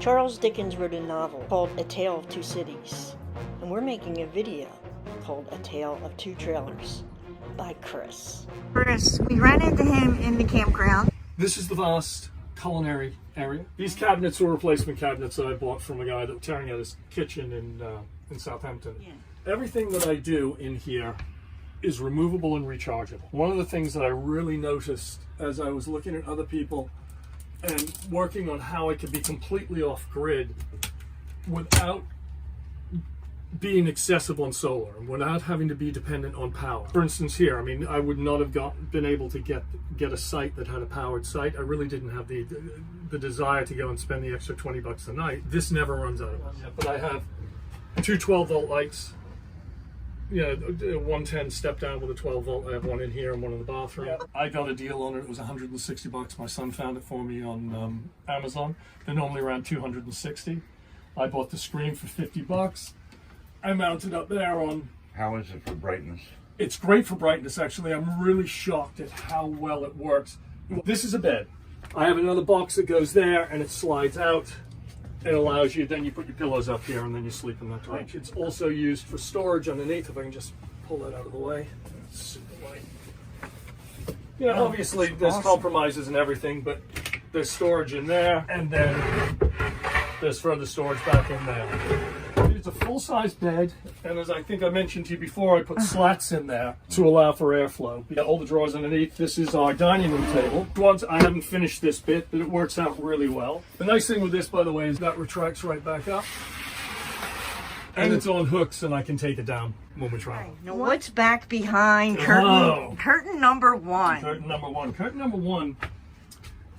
Charles Dickens wrote a novel called A Tale of Two Cities, and we're making a video called A Tale of Two Trailers by Chris. Chris, we ran into him in the campground. This is the vast culinary area. These cabinets were replacement cabinets that I bought from a guy that was tearing out his kitchen in Southampton. Yeah. Everything that I do in here is removable and rechargeable. One of the things that I really noticed as I was looking at other people and working on how I could be completely off grid without being accessible on solar and without having to be dependent on power. For instance here, I mean, I would not have been able to get a site that had a powered site. I really didn't have the desire to go and spend the extra 20 bucks a night. This never runs out of us. But I have two 12-volt lights. Yeah, 110 step down with a 12 volt. I have one in here and one in the bathroom. Yeah. I got a deal on it. It was 160 bucks. My son found it for me on Amazon. They're normally around 260. I bought the screen for 50 bucks. I mounted up there on... How is it for brightness? It's great for brightness, actually. I'm really shocked at how well it works. This is a bed. I have another box that goes there and it slides out. It allows you, then you put your pillows up here and then you sleep in that direction. It's also used for storage underneath, if I can just pull that out of the way. It's super light. You know, obviously there's compromises and everything, but there's storage in there, and then there's further storage back in there. It's a full-size bed, and as I think I mentioned to you before, I put slats in there to allow for airflow. We got all the drawers underneath. This is our dining room table. Once I haven't finished this bit, but it works out really well. The nice thing with this, by the way, is that retracts right back up. And it's on hooks, and I can take it down when we travel. Now, what's back behind curtain number one? Curtain number one. Curtain number one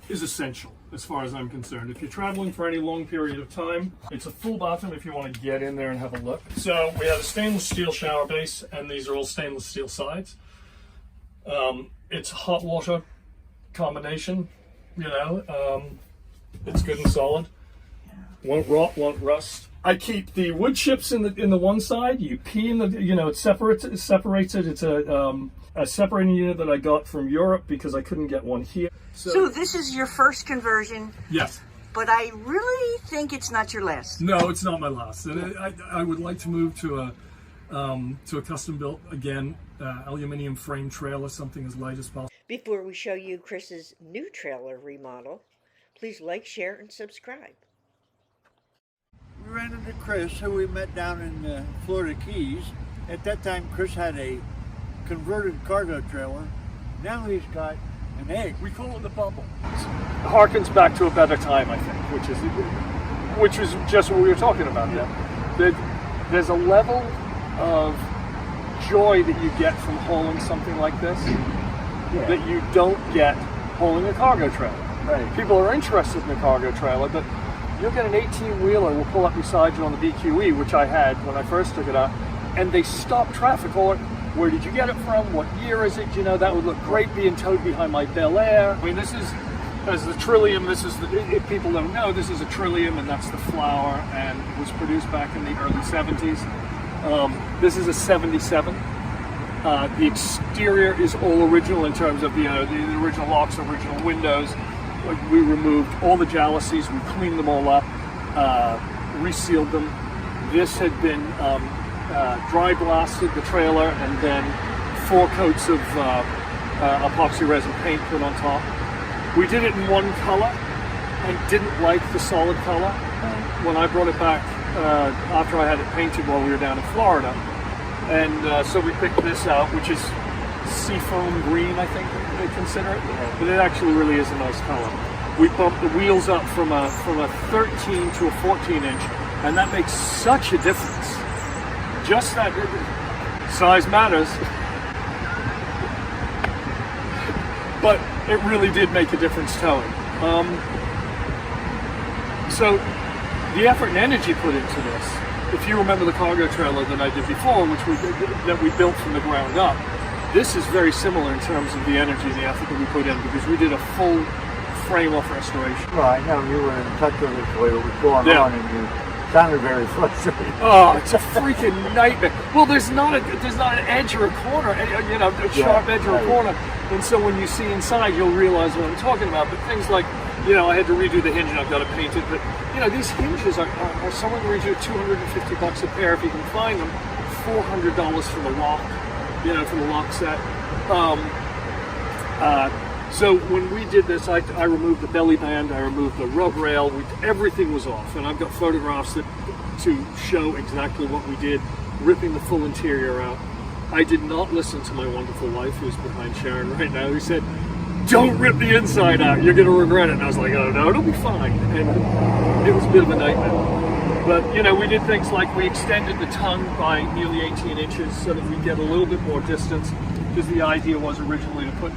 is essential, as far as I'm concerned. If you're traveling for any long period of time, it's a full bathroom if you want to get in there and have a look. So we have a stainless steel shower base, and these are all stainless steel sides. It's hot water combination, you know. It's good and solid. Won't rot, won't rust. I keep the wood chips in the one side. You pee in the, you know, it separates it. It's a separating unit that I got from Europe because I couldn't get one here. So this is your first conversion? Yes. But I really think it's not your last. No, it's not my last. And I would like to move to a custom built, again, aluminum frame trailer, something as light as possible. Before we show you Chris's new trailer remodel, please like, share, and subscribe. We ran into Chris, who we met down in Florida Keys. At that time, Chris had a converted cargo trailer. Now he's got an egg. We call it the bubble. It harkens back to a better time, I think, which was just what we were talking about. Yeah. There's a level of joy that you get from hauling something like this that you don't get hauling a cargo trailer. Right. People are interested in the cargo trailer, but you'll get an 18-wheeler will pull up beside you on the BQE, which I had when I first took it out, and they stop traffic. Or, where did you get it from? What year is it? You know, that would look great being towed behind my Bel Air. I mean, this is, as the Trillium, this is, if people don't know, this is a Trillium, and that's the flower, and it was produced back in the early 70s. This is a 77. The exterior is all original in terms of, you know, the original locks, original windows. We removed all the jalousies, we cleaned them all up, resealed them. This had been dry blasted, the trailer, and then 4 coats of epoxy resin paint put on top. We did it in one color and didn't like the solid color. When I brought it back after I had it painted while we were down in Florida, and so we picked this out, which is seafoam green, I think they consider it, but it actually really is a nice color. We bumped the wheels up from a 13 to a 14 inch, and that makes such a difference. Just that size matters, but it really did make a difference towing. So the effort and energy put into this, if you remember the cargo trailer that I did before, that we built from the ground up, this is very similar in terms of the energy and the effort that we put in, because we did a full frame-off restoration. Well, I know you were in touch with us while it was going on, and you sounded very frustrated. Oh, it's a freaking nightmare. Well, there's not an edge or a corner, you know, a sharp edge or a corner. And so when you see inside, you'll realize what I'm talking about. But things like you know, I had to redo the hinge and I've got it painted. But you know, these hinges are somewhere in the region of $250 a pair if you can find them. $400 for the lock, you know, for the lock set. So when we did this, I removed the belly band, I removed the rub rail, everything was off, and I've got photographs to show exactly what we did, ripping the full interior out. I did not listen to my wonderful wife, who's behind Sharon right now, who said, "Don't rip the inside out, you're going to regret it." And I was like, "Oh no, it'll be fine." And it was a bit of a nightmare. But you know, we did things like we extended the tongue by nearly 18 inches so that we get a little bit more distance, because the idea was originally to put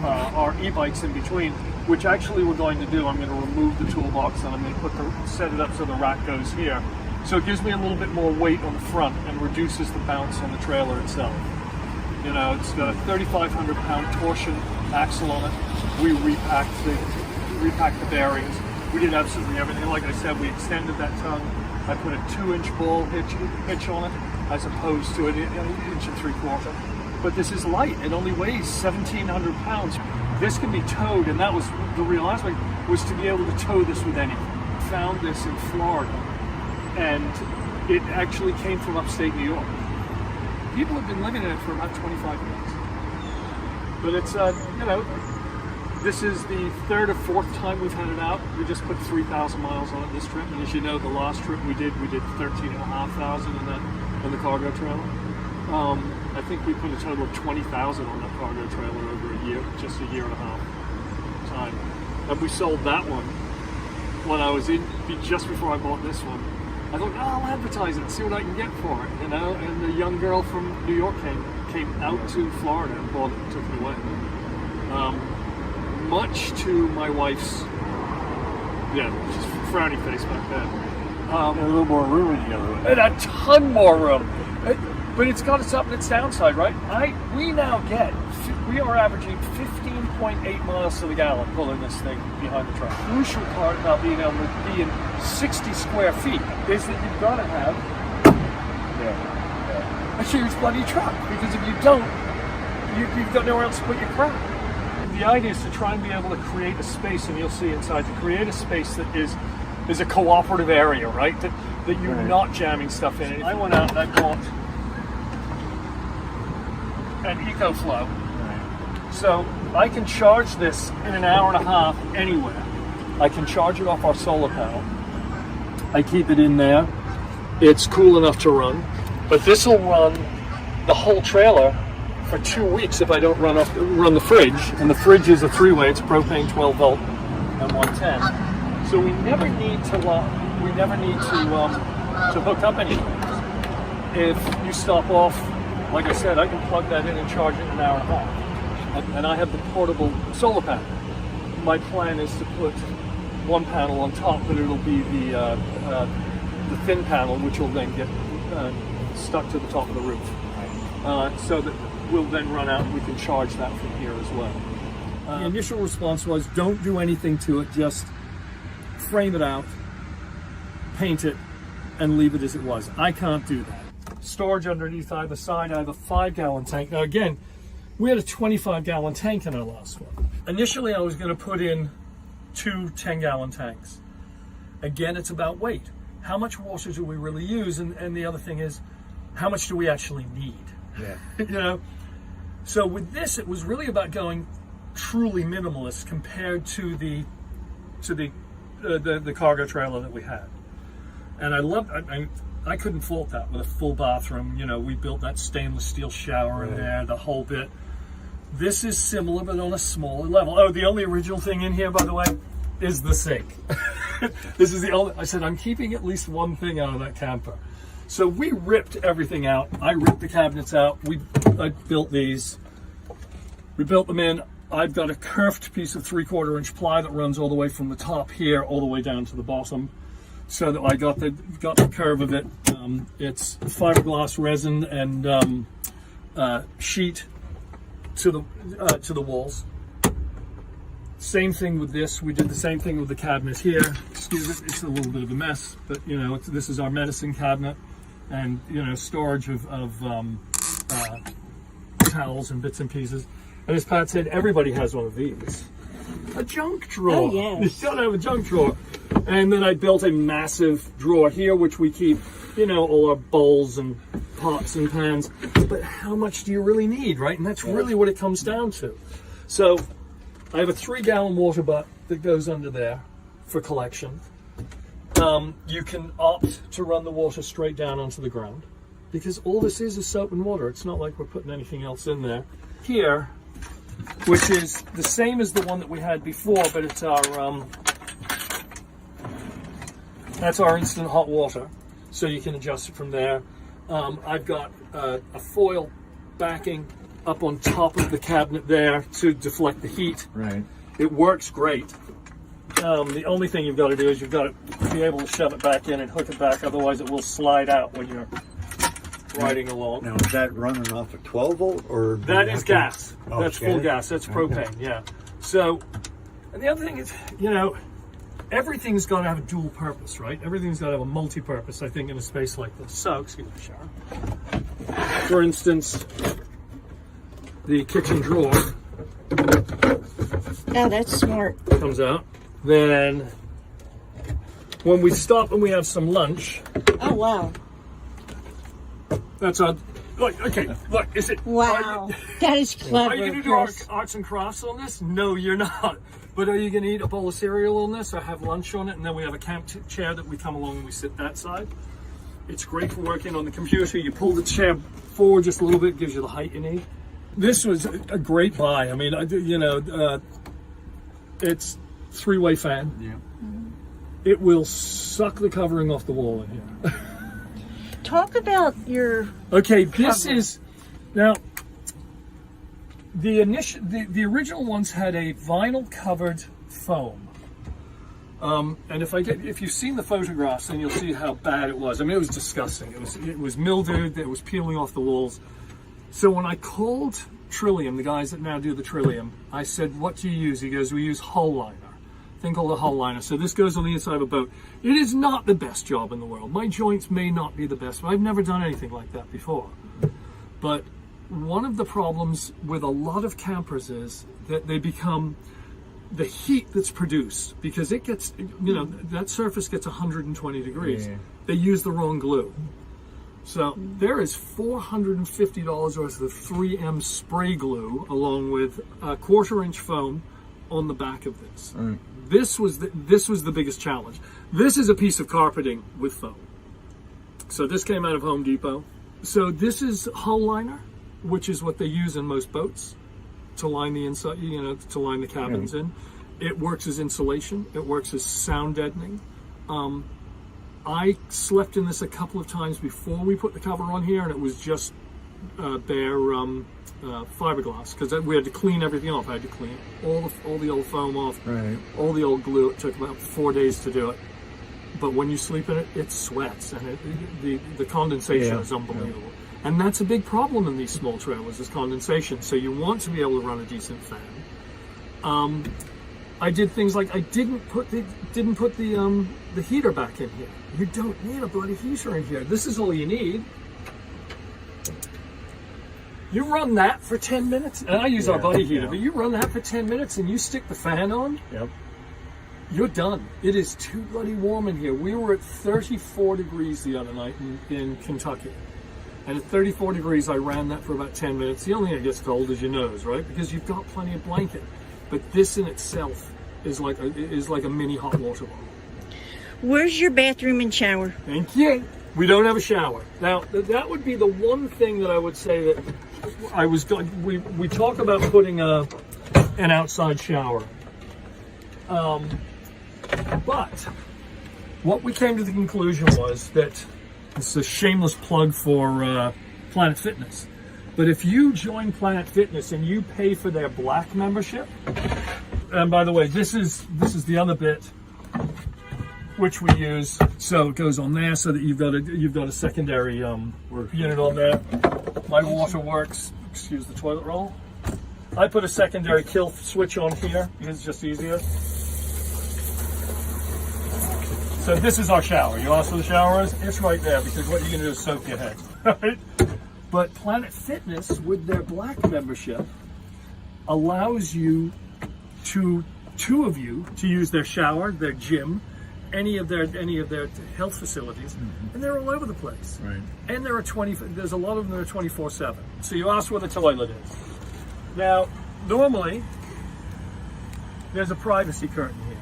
our e-bikes in between, which actually we're going to do. I'm going to remove the toolbox and I'm going to set it up so the rack goes here. So it gives me a little bit more weight on the front and reduces the bounce on the trailer itself. You know, it's got a 3,500 pound torsion axle on it. We repacked the bearings. We did absolutely everything. Like I said, we extended that tongue. I put a 2-inch ball hitch on it as opposed to an 1 3/4 inch. But this is light. It only weighs 1,700 pounds. This can be towed, and that was the real aspect, was to be able to tow this with anything. Found this in Florida, and it actually came from upstate New York. People have been living in it for about 25 years. But it's, you know, this is the 3rd or 4th time we've had it out. We just put 3,000 miles on it this trip, and as you know, the last trip we did 13,500 in the cargo trailer. I think we put a total of 20,000 on that cargo trailer over a year, just a year and a half time. And we sold that one when I was just before I bought this one. I thought, I'll advertise it and see what I can get for it, you know. And the young girl from New York came out to Florida and bought it and took it away. Much to my wife's, just frowny face back then. And a little more room in the other one. And a ton more room. But it's got its up and its downside, right? We are averaging 15.8 miles to the gallon pulling this thing behind the truck. The crucial part about being able to be in 60 square feet is that you've got to have a huge bloody truck, because if you don't, you've got nowhere else to put your crap. The idea is to try and be able to create a space, and you'll see inside, to create a space that is a cooperative area, right? That you're not jamming stuff in. I went out and I bought an EcoFlow. So I can charge this in an hour and a half anywhere. I can charge it off our solar panel. I keep it in there. It's cool enough to run, but this will run the whole trailer for 2 weeks if I don't run the fridge. And the fridge is a 3-way. It's propane, 12 volt, and 110. So we never need to hook up anything. If you stop off, like I said, I can plug that in and charge it in an hour and a half. And I have the portable solar panel. My plan is to put one panel on top, but it'll be the thin panel, which will then get stuck to the top of the roof. So that we'll then run out and we can charge that from here as well. The initial response was, don't do anything to it, just frame it out, paint it, and leave it as it was. I can't do that. Storage underneath either side. I have a 5-gallon tank. Now again, we had a 25-gallon tank in our last one. Initially, I was going to put in 2 10-gallon tanks. Again, it's about weight. How much water do we really use? And the other thing is, how much do we actually need? Yeah. You know? So with this, it was really about going truly minimalist compared to the cargo trailer that we had. And I couldn't fault that with a full bathroom. You know, we built that stainless steel shower in there, the whole bit. This is similar, but on a smaller level. Oh, the only original thing in here, by the way, is the sink. This is the only, I said, I'm keeping at least one thing out of that camper. So we ripped everything out. I ripped the cabinets out. I built these. We built them in. I've got a curved piece of 3/4 inch ply that runs all the way from the top here all the way down to the bottom, so that I got the curve of it. It's fiberglass resin and sheet to the walls. Same thing with this. We did the same thing with the cabinet here. Excuse me, it's a little bit of a mess, but you know, this is our medicine cabinet, and you know, storage of towels and bits and pieces. And as Pat said, everybody has one of these. a junk drawer. Oh, yes. You gotta have a junk drawer. And then I built a massive drawer here, which we keep, you know, all our bowls and pots and pans. But how much do you really need, right? And that's really what it comes down to. So I have a 3-gallon water butt that goes under there for collection. You can opt to run the water straight down onto the ground, because all this is soap and water. It's not like we're putting anything else in there. Here, which is the same as the one that we had before, but it's our that's our instant hot water, so you can adjust it from there. I've got a foil backing up on top of the cabinet there to deflect the heat. Right. It works great. The only thing you've got to do is you've got to be able to shove it back in and hook it back, otherwise it will slide out when you're riding along. Now, is that running off a 12 volt or? That is gas. Oh, That's full gas. That's propane, yeah. So, and the other thing is, you know, everything's got to have a dual purpose, right? Everything's got to have a multi-purpose, I think, in a space like this. So, excuse me, Sharon. For instance, the kitchen drawer Oh, that's smart. comes out. Then, when we stop and we have some lunch, Oh, wow. that's our, look, okay, look, is it? Wow. That is clever, Are you going to do Chris. arts and crafts on this? No, you're not. But are you going to eat a bowl of cereal on this or have lunch on it? And then we have a camp chair that we come along and we sit that side. It's great for working on the computer. You pull the chair forward just a little bit, gives you the height you need. This was a great buy. I mean, you know, it's 3-way fan. Yeah. It will suck the covering off the wall in here. Talk about your... Okay, this cover. is now the original ones had a vinyl covered foam. And if you've seen the photographs, then you'll see how bad it was. I mean, it was disgusting. It was mildewed. It was peeling off the walls. So when I called Trillium, the guys that now do the Trillium, I said, "What do you use?" He goes, "We use hull liner. Thing called a hull liner." So this goes on the inside of a boat. It is not the best job in the world. My joints may not be the best, but I've never done anything like that before. But one of the problems with a lot of campers is that they become the heat that's produced, because it gets, you know, that surface gets 120 degrees. Yeah. They use the wrong glue. So there is $450 worth of 3M spray glue along with a 1/4-inch foam on the back of this. Right. This was the biggest challenge. This is a piece of carpeting with foam. So this came out of Home Depot. So this is hull liner, which is what they use in most boats to line the inside, you know, to line the cabins in. It works as insulation. It works as sound deadening. I slept in this a couple of times before we put the cover on here, and it was just bare fiberglass, because we had to clean everything off. I had to clean all the old foam off, Right. all the old glue. It took about 4 days to do it. But when you sleep in it, it sweats, and the condensation Yeah. is unbelievable. And that's a big problem in these small trailers, is condensation. So you want to be able to run a decent fan. I did things like I didn't put the heater back in here. You don't need a bloody heater in here. This is all you need. You run that for 10 minutes, and I use our body heater, but you run that for 10 minutes and you stick the fan on, Yep. you're done. It is too bloody warm in here. We were at 34 degrees the other night in Kentucky. And at 34 degrees, I ran that for about 10 minutes. The only thing that gets cold is your nose, right? Because you've got plenty of blanket. But this in itself is like a mini hot water bottle. Where's your bathroom and shower? Thank you. We don't have a shower. Now, that would be the one thing that I would say that I was going. We talk about putting an outside shower. But what we came to the conclusion was that it's a shameless plug for Planet Fitness. But if you join Planet Fitness and you pay for their Black membership, and by the way, this is the other bit which we use, so it goes on there so that you've got a secondary unit on there. My water works. Excuse the toilet roll. I put a secondary kill switch on here because it's just easier. So this is our shower. You asked for the shower is? It's right there, because what you're going to do is soak your head, right? But Planet Fitness, with their Black membership, allows you to 2 of you to use their shower, their gym, any of their health facilities, and they're all over the place. Right. And there's a lot of them that are 24/7. So you ask where the toilet is. Now, normally there's a privacy curtain here.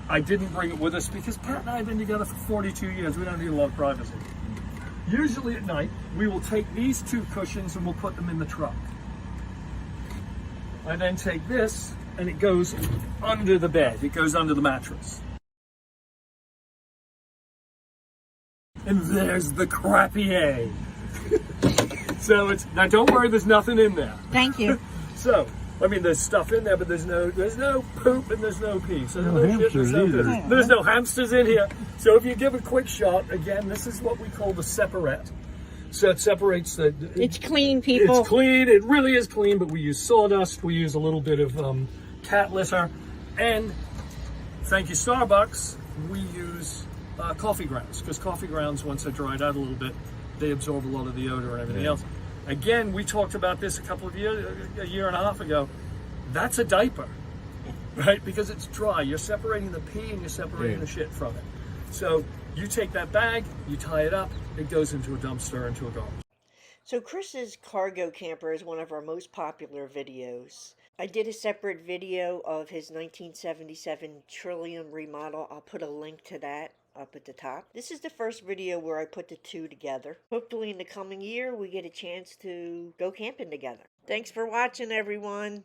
I didn't bring it with us because Pat and I have been together for 42 years. We don't need a lot of privacy. Usually at night, we will take these 2 cushions and we'll put them in the truck. I then take this and it goes under the bed. It goes under the mattress. And there's the crappy A. So now don't worry, there's nothing in there. Thank you. So, I mean, there's stuff in there, but there's no poop and there's no pee. So No hamsters either. There's no hamsters in here. So if you give a quick shot, again, this is what we call the separate. So it separates the... It's clean, people. It's clean. It really is clean, but we use sawdust. We use a little bit of cat litter. And thank you, Starbucks, we use coffee grounds. Because coffee grounds, once they're dried out a little bit, they absorb a lot of the odor and everything else. Again, we talked about this a year and a half ago. That's a diaper, right? Because it's dry. You're separating the pee and you're separating the shit from it. So you take that bag, you tie it up, it goes into a dumpster, into a garbage. So Chris's cargo camper is one of our most popular videos. I did a separate video of his 1977 Trillium remodel. I'll put a link to that up at the top. This is the first video where I put the 2 together. Hopefully in the coming year we get a chance to go camping together. Thanks for watching, everyone.